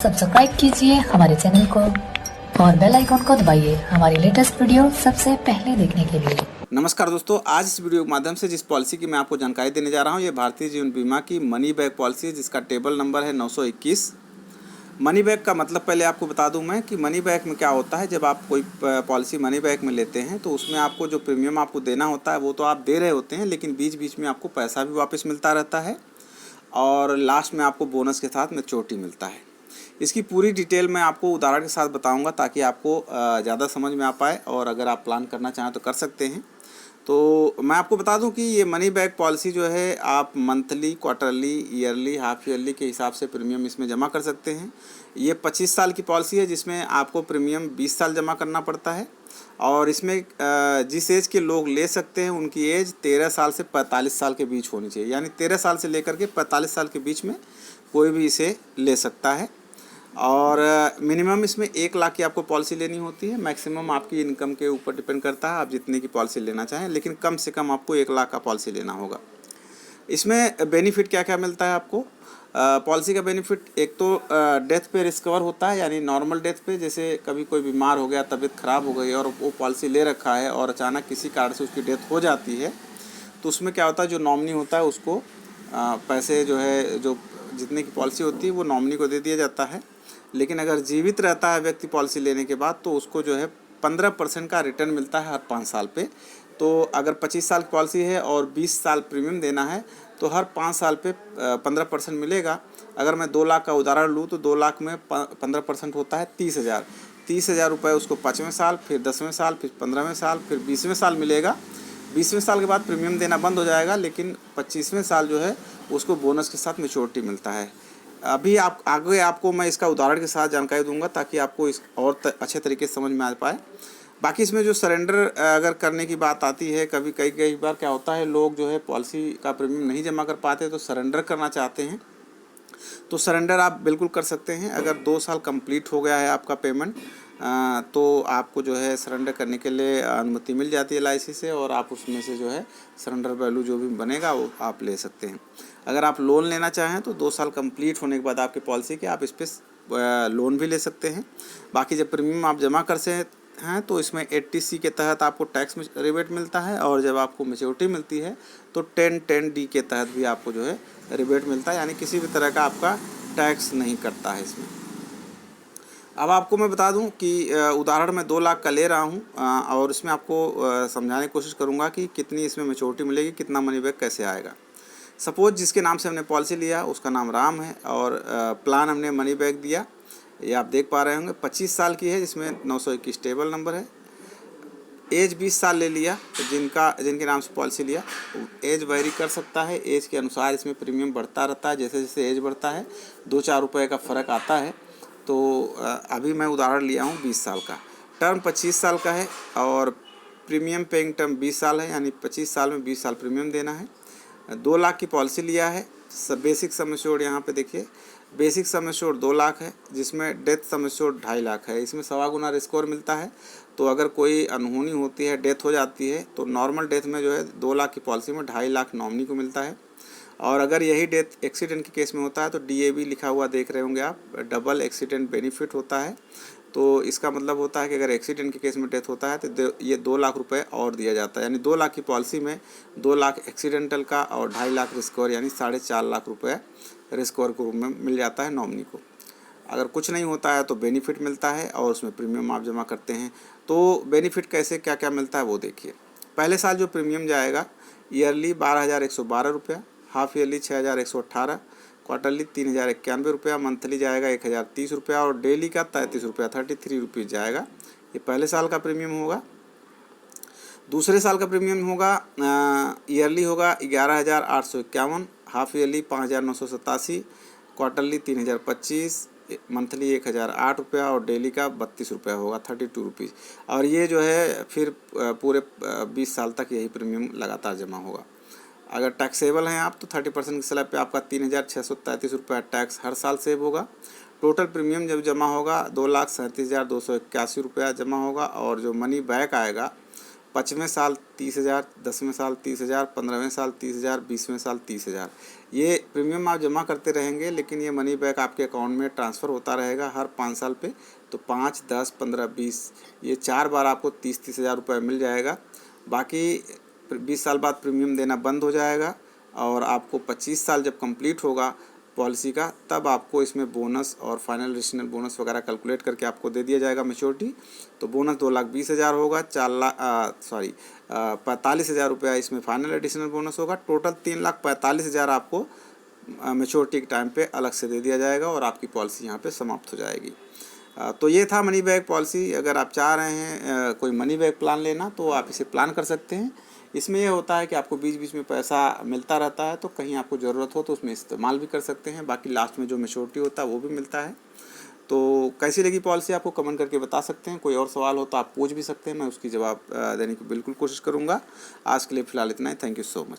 Subscribe कीजिए हमारे channel को और बेल आइकन को दबाइए हमारी लेटेस्ट वीडियो सबसे पहले देखने के लिए। नमस्कार दोस्तों, आज इस वीडियो के माध्यम से जिस पॉलिसी की मैं आपको जानकारी देने जा रहा हूं, ये भारतीय जीवन बीमा की मनी बैक पॉलिसी है, जिसका टेबल नंबर है 921। मनी बैक का मतलब पहले आपको बता दूं मैं कि मनी बैक में क्या होता है। जब आप कोई पॉलिसी मनी बैक में लेते हैं तो उसमें आपको जो प्रीमियम आपको देना होता है वो तो आप दे रहे होते हैं, लेकिन बीच बीच में आपको पैसा भी वापस मिलता रहता है और लास्ट में आपको बोनस के साथ मैच्योरिटी मिलता है। इसकी पूरी डिटेल मैं आपको उदाहरण के साथ बताऊंगा ताकि आपको ज़्यादा समझ में आ पाए, और अगर आप प्लान करना चाहें तो कर सकते हैं। तो मैं आपको बता दूं कि ये मनी बैक पॉलिसी जो है, आप monthly, quarterly, yearly, half yearly के हिसाब से प्रीमियम इसमें जमा कर सकते हैं। ये 25 साल की पॉलिसी है, जिसमें आपको प्रीमियम 20 साल जमा करना पड़ता है। और इसमें जिस एज के लोग ले सकते हैं उनकी एज 13 साल से 45 साल के बीच होनी चाहिए, यानी 13 साल से लेकर के 45 साल के बीच में कोई भी इसे ले सकता है। और मिनिमम इसमें 1 लाख की आपको पॉलिसी लेनी होती है। मैक्सिमम आपकी इनकम के ऊपर डिपेंड करता है, आप जितने की पॉलिसी लेना चाहें, लेकिन कम से कम आपको 1 लाख का पॉलिसी लेना होगा। इसमें बेनिफिट क्या क्या मिलता है आपको। पॉलिसी का बेनिफिट एक तो डेथ पे रिस्कवर होता है, यानी नॉर्मल डेथ पे, जैसे कभी कोई बीमार हो गया, तबीयत ख़राब हो गई और वो पॉलिसी ले रखा है और अचानक किसी कारण से उसकी डेथ हो जाती है, तो उसमें क्या होता है, जो नॉमिनी होता है उसको पैसे जो है, जो जितने की पॉलिसी होती है वो नॉमिनी को दे दिया जाता है। लेकिन अगर जीवित रहता है व्यक्ति पॉलिसी लेने के बाद, तो उसको जो है 15% का रिटर्न मिलता है हर 5 साल पे। तो अगर 25 साल की पॉलिसी है और 20 साल प्रीमियम देना है तो हर 5 साल पे 15% मिलेगा। अगर मैं 2 लाख का उदाहरण लूँ तो 2 लाख में 15% होता है 30,000। 30,000 रुपये उसको 5वें साल, फिर 10वें साल, फिर 15वें साल, फिर 20वें साल मिलेगा। 20वें साल के बाद प्रीमियम देना बंद हो जाएगा, लेकिन 25वें साल जो है उसको बोनस के साथ मैच्योरिटी मिलता है। अभी आप आगे आपको मैं इसका उदाहरण के साथ जानकारी दूंगा ताकि आपको इस और अच्छे तरीके से समझ में आ पाए। बाकी इसमें जो सरेंडर अगर करने की बात आती है, कई बार क्या होता है, लोग जो है पॉलिसी का प्रीमियम नहीं जमा कर पाते तो सरेंडर करना चाहते हैं, तो सरेंडर आप बिल्कुल कर सकते हैं। अगर 2 साल कंप्लीट हो गया है आपका पेमेंट, तो आपको जो है सरेंडर करने के लिए अनुमति मिल जाती है LIC से, और आप उसमें से जो है सरेंडर वैल्यू जो भी बनेगा वो आप ले सकते हैं। अगर आप लोन लेना चाहें तो 2 साल कंप्लीट होने के बाद आपकी पॉलिसी के आप इस पर लोन भी ले सकते हैं। बाकी जब प्रीमियम आप जमा कर से हैं तो इसमें 80C के तहत आपको टैक्स रिबेट मिलता है, और जब आपको मैच्योरिटी मिलती है तो 1010D के तहत भी आपको जो है रिबेट मिलता है, यानी किसी भी तरह का आपका टैक्स नहीं कटता है इसमें। अब आपको मैं बता दूं कि उदाहरण मैं 2 लाख का ले रहा हूं, और इसमें आपको समझाने की कोशिश करूंगा कि कितनी इसमें मैच्योरिटी मिलेगी, कितना मनी बैक कैसे आएगा। सपोज जिसके नाम से हमने पॉलिसी लिया उसका नाम राम है, और प्लान हमने मनी बैक दिया, ये आप देख पा रहे होंगे 25 साल की है, जिसमें 921 टेबल नंबर है। एज 20 साल ले लिया, तो जिनके नाम से पॉलिसी लिया, एज वेरी कर सकता है, एज के अनुसार इसमें प्रीमियम बढ़ता रहता है। जैसे जैसे एज बढ़ता है 2-4 रुपये का फ़र्क आता है। तो अभी मैं उदाहरण लिया हूँ 20 साल का। टर्म 25 साल का है और प्रीमियम पेइंग टर्म 20 साल है, यानी 25 साल में 20 साल प्रीमियम देना है। 2 लाख की पॉलिसी लिया है। बेसिक सम एश्योर्ड यहाँ पे देखिए, बेसिक सम एश्योर्ड 2 लाख है, जिसमें डेथ सम एश्योर्ड 2.5 लाख है। इसमें 1.25 गुना रिस्क और मिलता है। तो अगर कोई अनहोनी होती है, डेथ हो जाती है, तो नॉर्मल डेथ में जो है 2 लाख की पॉलिसी में 2.5 लाख नॉमिनी को मिलता है। और अगर यही डेथ एक्सीडेंट के केस में होता है तो DAB लिखा हुआ देख रहे होंगे आप, डबल एक्सीडेंट बेनिफिट होता है। तो इसका मतलब होता है कि अगर एक्सीडेंट के केस में डेथ होता है तो ये 2 लाख रुपए और दिया जाता है, यानी 2 लाख की पॉलिसी में 2 लाख एक्सीडेंटल का और 2.5 लाख रिस्क, यानी 4.5 लाख रुपए रिस्क के रूप में मिल जाता है नॉमिनी को। अगर कुछ नहीं होता है तो बेनिफिट मिलता है, और उसमें प्रीमियम आप जमा करते हैं। तो बेनिफिट कैसे क्या क्या मिलता है वो देखिए। पहले साल जो प्रीमियम जाएगा, ईयरली 12,112 रुपया, हाफ ईयरली 6,118, क्वार्टरली 3,091 रुपया, मंथली जाएगा 1,030 रुपया, और डेली का 33 रुपया 33 रुपीज़ जाएगा। ये पहले साल का प्रीमियम होगा। दूसरे साल का प्रीमियम होगा, ईयरली होगा 11,851, हाफ ईयरली 5,987, क्वार्टरली 3,025, मंथली 1,008 रुपया, और डेली का 32 रुपया होगा 32 रुपीज़। और ये जो है फिर पूरे 20 साल तक यही प्रीमियम लगातार जमा होगा। अगर टैक्सेबल हैं आप तो 30% की स्लैब पे आपका 3,633 रुपया टैक्स हर साल सेव होगा। टोटल प्रीमियम जब जमा होगा 2,37,281 रुपया जमा होगा, और जो मनी बैक आएगा 5वें साल 30,000, 10वें साल 30,000, 15वें साल 30,000, 20वें साल 30,000। ये प्रीमियम आप जमा करते रहेंगे, लेकिन ये मनी बैक आपके अकाउंट में ट्रांसफ़र होता रहेगा हर 5 साल पे। तो 5, 10, 15, 20 ये 4 बार आपको 30,000 रुपये मिल जाएगा। बाकी 20 साल बाद प्रीमियम देना बंद हो जाएगा और आपको 25 साल जब कंप्लीट होगा पॉलिसी का, तब आपको इसमें बोनस और फाइनल एडिशनल बोनस वगैरह कैलकुलेट करके आपको दे दिया जाएगा मैच्योरिटी। तो बोनस 2,20,000 होगा, 45,000 रुपया इसमें फाइनल एडिशनल बोनस होगा। टोटल 3,45,000 आपको मैच्योरिटी के टाइम पे अलग से दे दिया जाएगा और आपकी पॉलिसी यहाँ पे समाप्त हो जाएगी। तो ये था मनी बैक पॉलिसी। अगर आप चाह रहे हैं कोई मनी बैक प्लान लेना तो आप इसे प्लान कर सकते हैं। इसमें यह होता है कि आपको बीच बीच में पैसा मिलता रहता है, तो कहीं आपको ज़रूरत हो तो उसमें इस्तेमाल भी कर सकते हैं। बाकी लास्ट में जो मैच्योरिटी होता है वो भी मिलता है। तो कैसी लगी पॉलिसी आपको कमेंट करके बता सकते हैं। कोई और सवाल हो तो आप पूछ भी सकते हैं, मैं उसकी जवाब देने की बिल्कुल कोशिश करूँगा। आज के लिए फ़िलहाल इतना ही। Thank you so much.